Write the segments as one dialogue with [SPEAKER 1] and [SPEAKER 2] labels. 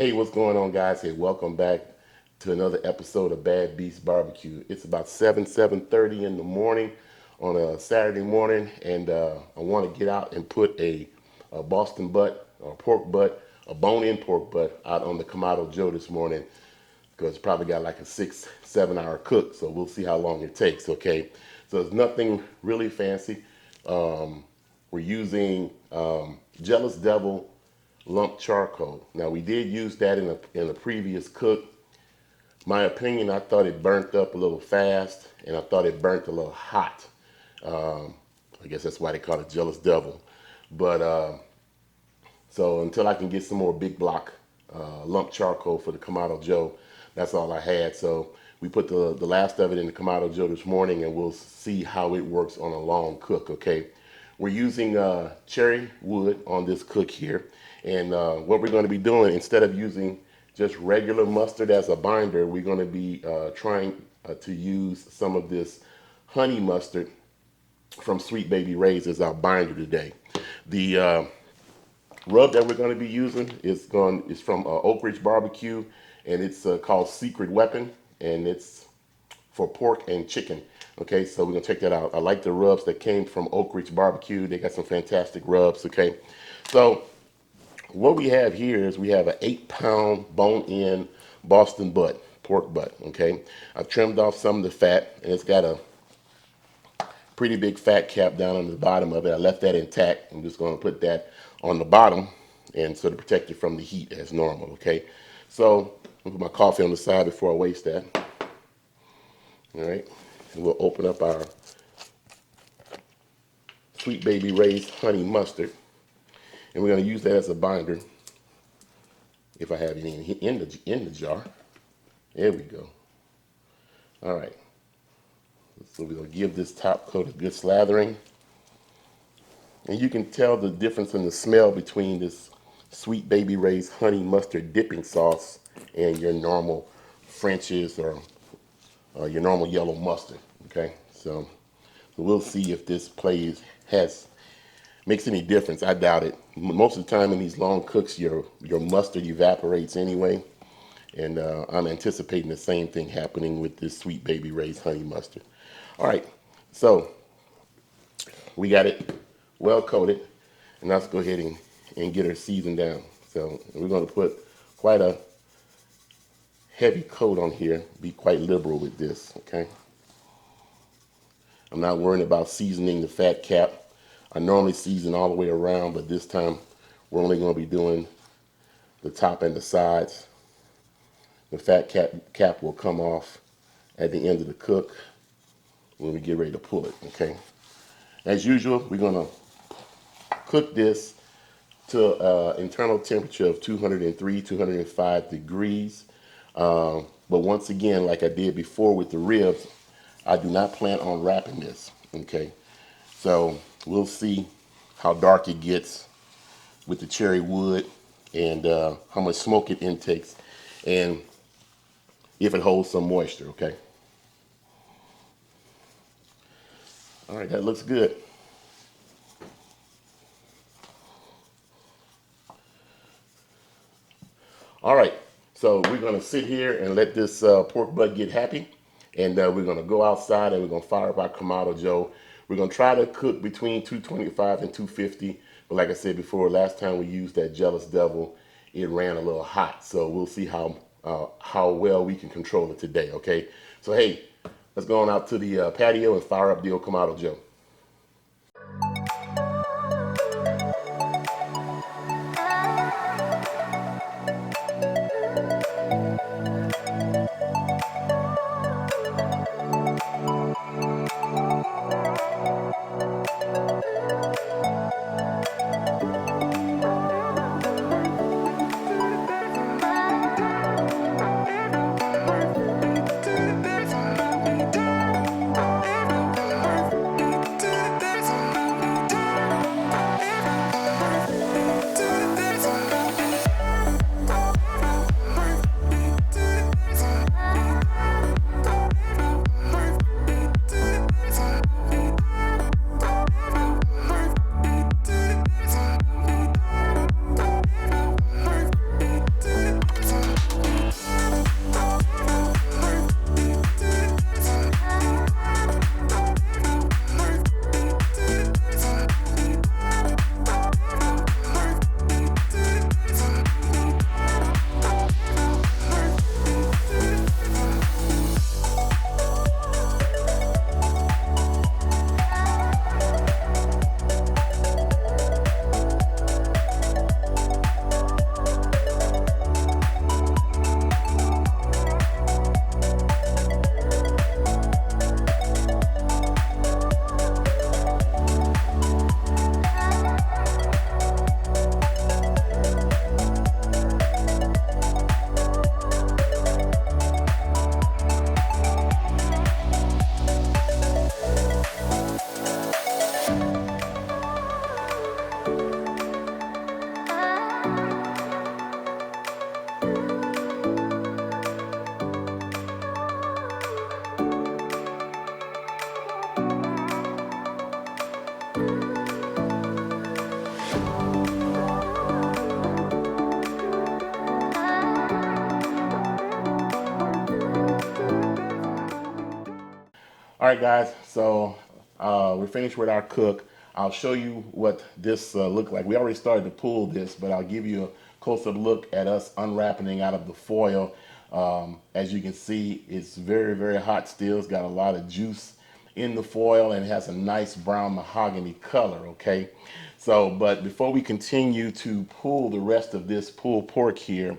[SPEAKER 1] Hey, what's going on, guys? Hey, welcome back to another episode of Bad Beast Barbecue. It's about 7:30 in the morning on a Saturday morning, and I want to get out and put a Boston butt, or pork butt, a bone-in pork butt out on the Kamado Joe this morning because it's probably got like a 6-7 hour cook, so we'll see how long it takes, okay? So it's nothing really fancy. We're using Jealous Devil lump charcoal. Now we did use that in a previous cook. My opinion, I thought it burnt up a little fast, and I thought it burnt a little hot. I guess that's why they call it Jealous Devil. But so until I can get some more big block lump charcoal for the Kamado Joe, that's all I had. So we put the last of it in the Kamado Joe this morning, and we'll see how it works on a long cook, okay? We're using cherry wood on this cook here. And what we're going to be doing, instead of using just regular mustard as a binder, we're going to be trying to use some of this honey mustard from Sweet Baby Ray's as our binder today. The rub that we're going to be using is from Oakridge Barbecue, and it's called Secret Weapon, and it's for pork and chicken. Okay, so we're gonna check that out. I like the rubs that came from Oakridge Barbecue. They got some fantastic rubs. Okay, so what we have here is we have an 8-pound bone-in Boston butt, pork butt. Okay, I've trimmed off some of the fat, and it's got a pretty big fat cap down on the bottom of it. I left that intact. I'm just going to put that on the bottom and sort of protect it from the heat as normal. Okay, so I'll put my coffee on the side before I waste that. All right, and we'll open up our Sweet Baby Ray's honey mustard, and we're going to use that as a binder. If I have any in the jar, there we go. All right, so we're going to give this top coat a good slathering, and you can tell the difference in the smell between this Sweet Baby Ray's honey mustard dipping sauce and your normal French's or your normal yellow mustard. Okay, so we'll see if this makes any difference. I doubt it. Most of the time in these long cooks, your mustard evaporates anyway, and I'm anticipating the same thing happening with this Sweet Baby Ray's honey mustard. All right, so we got it well coated, and let's go ahead and get her seasoned down. So we're going to put quite a heavy coat on here. Be quite liberal with this, okay? I'm not worrying about seasoning the fat cap. I normally season all the way around, but this time we're only going to be doing the top and the sides. The fat cap will come off at the end of the cook when we get ready to pull it, okay? As usual, we're going to cook this to internal temperature of 203, 205 degrees. But once again, like I did before with the ribs, I do not plan on wrapping this, okay? So we'll see how dark it gets with the cherry wood and how much smoke it intakes and if it holds some moisture, okay? All right, that looks good. All right, so we're gonna sit here and let this pork butt get happy. And we're going to go outside and we're going to fire up our Kamado Joe. We're going to try to cook between 225 and 250. But like I said before, last time we used that Jealous Devil, it ran a little hot. So we'll see how well we can control it today, okay? So hey, let's go on out to the patio and fire up the old Kamado Joe. All right, guys, so we're finished with our cook. I'll show you what this looked like. We already started to pull this, but I'll give you a close-up look at us unwrapping out of the foil. As you can see, it's very, very hot still. It's got a lot of juice in the foil and has a nice brown mahogany color, okay? So, but before we continue to pull the rest of this pulled pork here,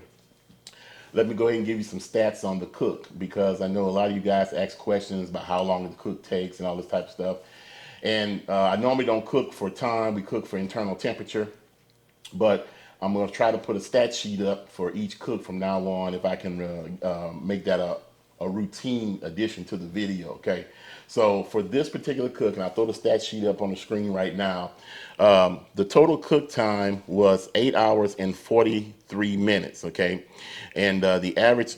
[SPEAKER 1] let me go ahead and give you some stats on the cook, because I know a lot of you guys ask questions about how long the cook takes and all this type of stuff. And I normally don't cook for time. We cook for internal temperature. But I'm going to try to put a stat sheet up for each cook from now on, if I can make that a routine addition to the video, okay? So for this particular cook, and I'll throw the stat sheet up on the screen right now, the total cook time was 8 hours and 43 minutes, okay? And the average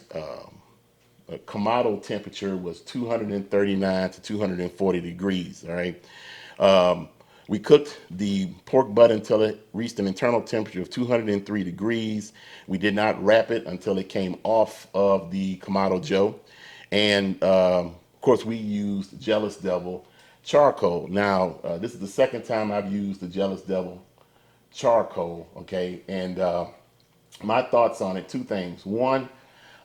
[SPEAKER 1] Kamado temperature was 239 to 240 degrees, all right? We cooked the pork butt until it reached an internal temperature of 203 degrees. We did not wrap it until it came off of the Kamado Joe. And of course, we used Jealous Devil charcoal. Now, this is the second time I've used the Jealous Devil charcoal, okay? And my thoughts on it, two things. One,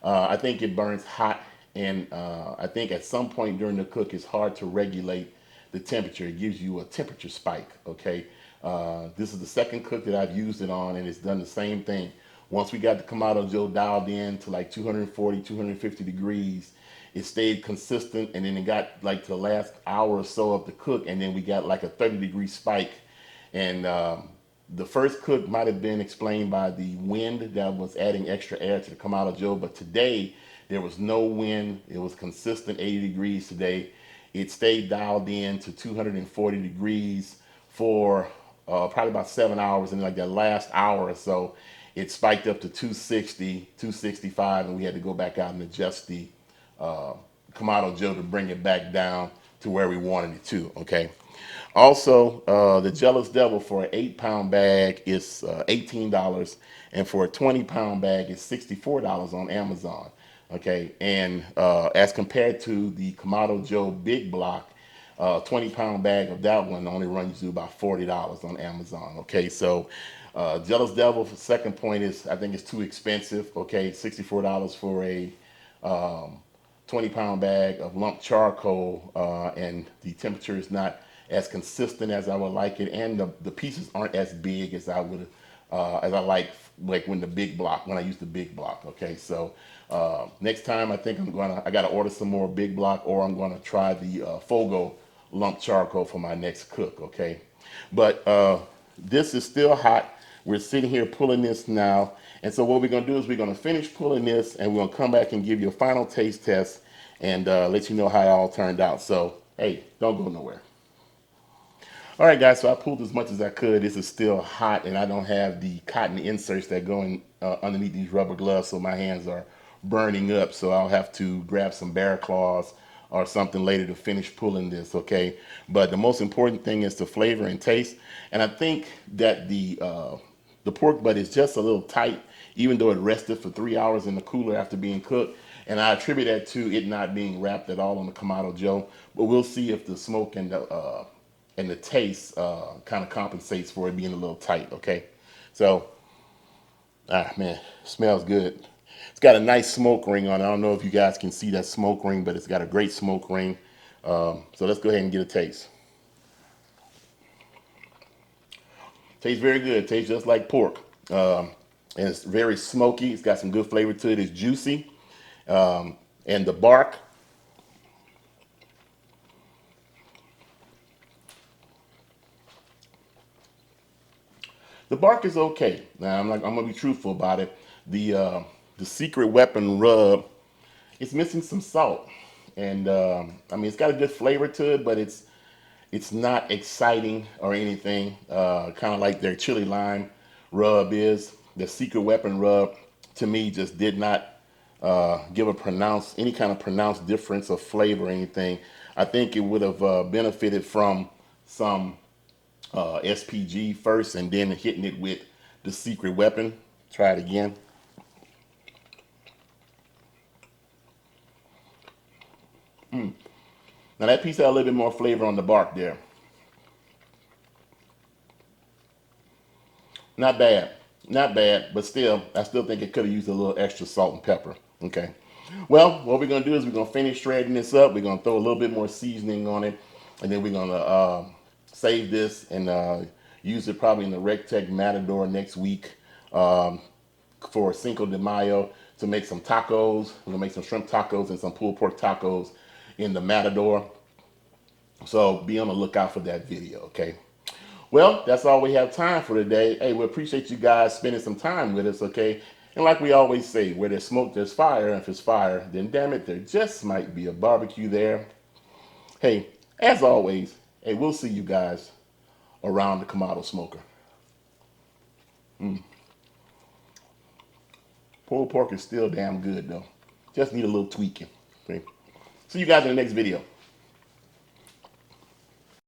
[SPEAKER 1] I think it burns hot, and I think at some point during the cook, it's hard to regulate the temperature. It gives you a temperature spike, okay? This is the second cook that I've used it on, and it's done the same thing. Once we got the Kamado Joe dialed in to like 240, 250 degrees, it stayed consistent, and then it got like to the last hour or so of the cook, and then we got like a 30-degree spike. And the first cook might have been explained by the wind that was adding extra air to the Kamado Joe, but today there was no wind. It was consistent 80 degrees today. It stayed dialed in to 240 degrees for probably about 7 hours, and like that last hour or so, it spiked up to 260, 265, and we had to go back out and adjust the Kamado Joe to bring it back down to where we wanted it to, okay? Also, the Jealous Devil for an 8-pound bag is $18, and for a 20-pound bag is $64 on Amazon. Okay, and as compared to the Kamado Joe Big Block, 20-pound bag of that one only runs you about $40 on Amazon. Okay, so Jealous Devil, for the second point, is I think it's too expensive. Okay, $64 for a 20-pound bag of lumped charcoal, and the temperature is not as consistent as I would like it, and the pieces aren't as big as I would as I like when I use the big block. Okay, so next time I think I gotta order some more big block, or I'm gonna try the Fogo lump charcoal for my next cook. Okay, but this is still hot. We're sitting here pulling this now, and so what we're gonna do is we're gonna finish pulling this, and we're gonna come back and give you a final taste test and let you know how it all turned out. So hey, don't go nowhere. All right, guys, so I pulled as much as I could. This is still hot, and I don't have the cotton inserts that go in underneath these rubber gloves, so my hands are burning up. So I'll have to grab some bear claws or something later to finish pulling this, okay? But the most important thing is the flavor and taste. And I think that the pork butt is just a little tight, even though it rested for 3 hours in the cooler after being cooked. And I attribute that to it not being wrapped at all on the Kamado Joe. But we'll see if the smoke and the taste kind of compensates for it being a little tight, okay? So, man, smells good. It's got a nice smoke ring on it. I don't know if you guys can see that smoke ring, but it's got a great smoke ring. So let's go ahead and get a taste. Tastes very good. Tastes just like pork. And it's very smoky. It's got some good flavor to it. It's juicy. And the bark, is okay. Now I'm gonna be truthful about it. The secret weapon rub, it's missing some salt, and I mean it's got a good flavor to it, but it's not exciting or anything. Kind of like their chili lime rub is. The secret weapon rub to me just did not give any kind of pronounced difference of flavor or anything. I think it would have benefited from some SPG first and then hitting it with the secret weapon. Try it again. Now that piece had a little bit more flavor on the bark there. Not bad, not bad, but still, I still think it could have used a little extra salt and pepper. Okay. Well, what we're gonna do is we're gonna finish shredding this up. We're gonna throw a little bit more seasoning on it, and then we're gonna save this and use it probably in the Rectech Matador next week for Cinco de Mayo to make some tacos. We're gonna make some shrimp tacos and some pulled pork tacos in the Matador. So be on the lookout for that video, okay? Well, that's all we have time for today. Hey, we appreciate you guys spending some time with us, okay? And like we always say, where there's smoke, there's fire. And if it's fire, then damn it, there just might be a barbecue there. Hey, as always, hey, we'll see you guys around the Kamado smoker. Pulled pork is still damn good, though. Just need a little tweaking. Okay? See you guys in the next video.